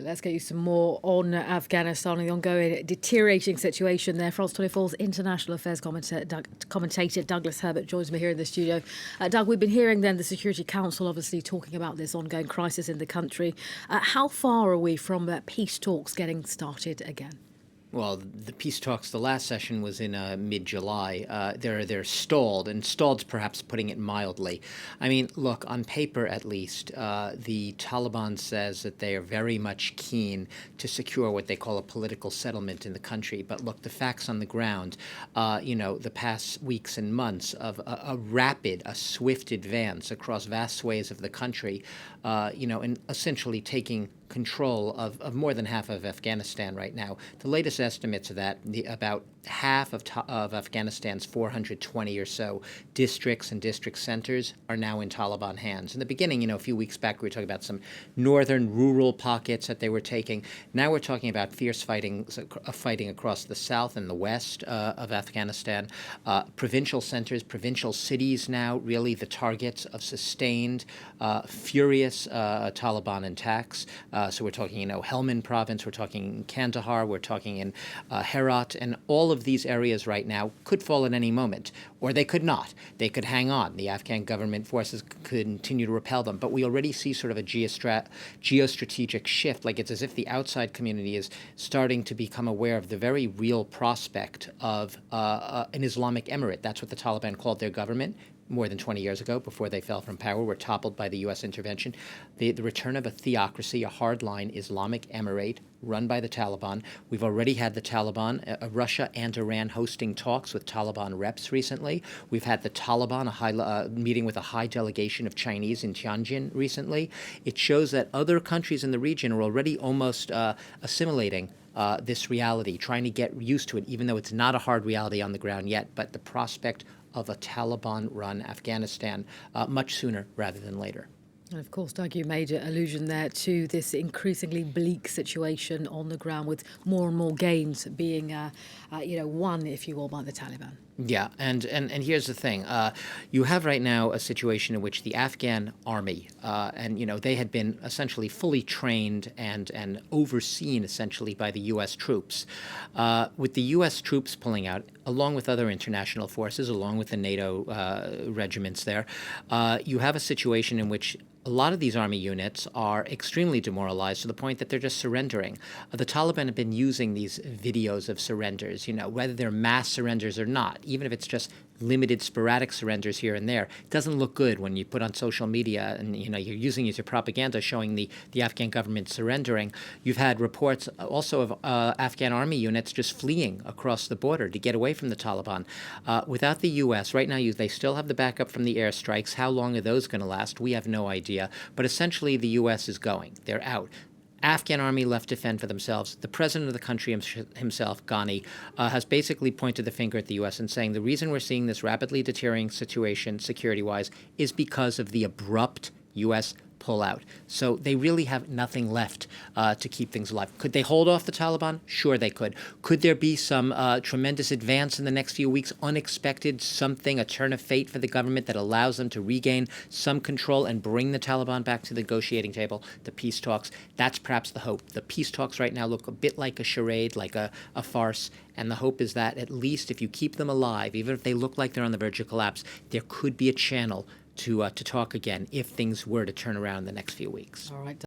let's get you some more on Afghanistan and the ongoing deteriorating situation there. France 24's International Affairs Commentator Douglas Herbert joins me here in the studio. Doug, we've been hearing then the Security Council obviously talking about this ongoing crisis in the country. How far are we from peace talks getting started again? Well, the peace talks, the last session was in mid-July. They're stalled, and stalled's perhaps putting it mildly. I mean, look, on paper at least, the Taliban says that they are very much keen to secure what they call a political settlement in the country. But look, the facts on the ground, the past weeks and months of a swift advance across vast swathes of the country, and essentially taking control of more than half of Afghanistan right now. The latest estimates are that about half of Afghanistan's 420 or so districts and district centers are now in Taliban hands. In the beginning, a few weeks back, we were talking about some northern rural pockets that they were taking. Now we're talking about fierce fighting across the south and the west of Afghanistan. Provincial centers, provincial cities now really the targets of sustained, furious Taliban attacks. So we're talking, Helmand province, we're talking Kandahar, we're talking in Herat, and all of these areas right now could fall at any moment, or they could not. They could hang on. The Afghan government forces could continue to repel them. But we already see sort of a geostrategic shift, like it's as if the outside community is starting to become aware of the very real prospect of an Islamic emirate. That's what the Taliban called their government more than 20 years ago, before they fell from power, were toppled by the U.S. intervention. The return of a theocracy, a hardline Islamic emirate run by the Taliban. We've already had the Taliban, Russia and Iran hosting talks with Taliban reps recently. We've had the Taliban meeting with a high delegation of Chinese in Tianjin recently. It shows that other countries in the region are already almost assimilating this reality, trying to get used to it, even though it's not a hard reality on the ground yet. But the prospect of a Taliban-run Afghanistan much sooner rather than later. And of course, Doug, you made an allusion there to this increasingly bleak situation on the ground, with more and more gains being, won, if you will, by the Taliban. Yeah, and here's the thing. You have right now a situation in which the Afghan army, they had been essentially fully trained and overseen essentially by the U.S. troops. With the U.S. troops pulling out, along with other international forces, along with the NATO regiments there, you have a situation in which a lot of these army units are extremely demoralized to the point that they're just surrendering. The Taliban have been using these videos of surrenders, whether they're mass surrenders or not, even if it's just limited sporadic surrenders here and there. It doesn't look good when you put on social media and you're using it as your propaganda, showing the Afghan government surrendering. You've had reports also of Afghan army units just fleeing across the border to get away from the Taliban. Without the U.S., right now they still have the backup from the airstrikes. How long are those going to last? We have no idea. But essentially the U.S. is going. They're out. Afghan army left to fend for themselves. The president of the country himself, Ghani, has basically pointed the finger at the U.S. and saying the reason we're seeing this rapidly deteriorating situation security-wise is because of the abrupt U.S. pullout. So they really have nothing left to keep things alive. Could they hold off the Taliban? Sure they could. Could there be some tremendous advance in the next few weeks, unexpected something, a turn of fate for the government that allows them to regain some control and bring the Taliban back to the negotiating table, the peace talks? That's perhaps the hope. The peace talks right now look a bit like a charade, like a farce, and the hope is that at least if you keep them alive, even if they look like they're on the verge of collapse, there could be a channel to talk again if things were to turn around in the next few weeks. All right.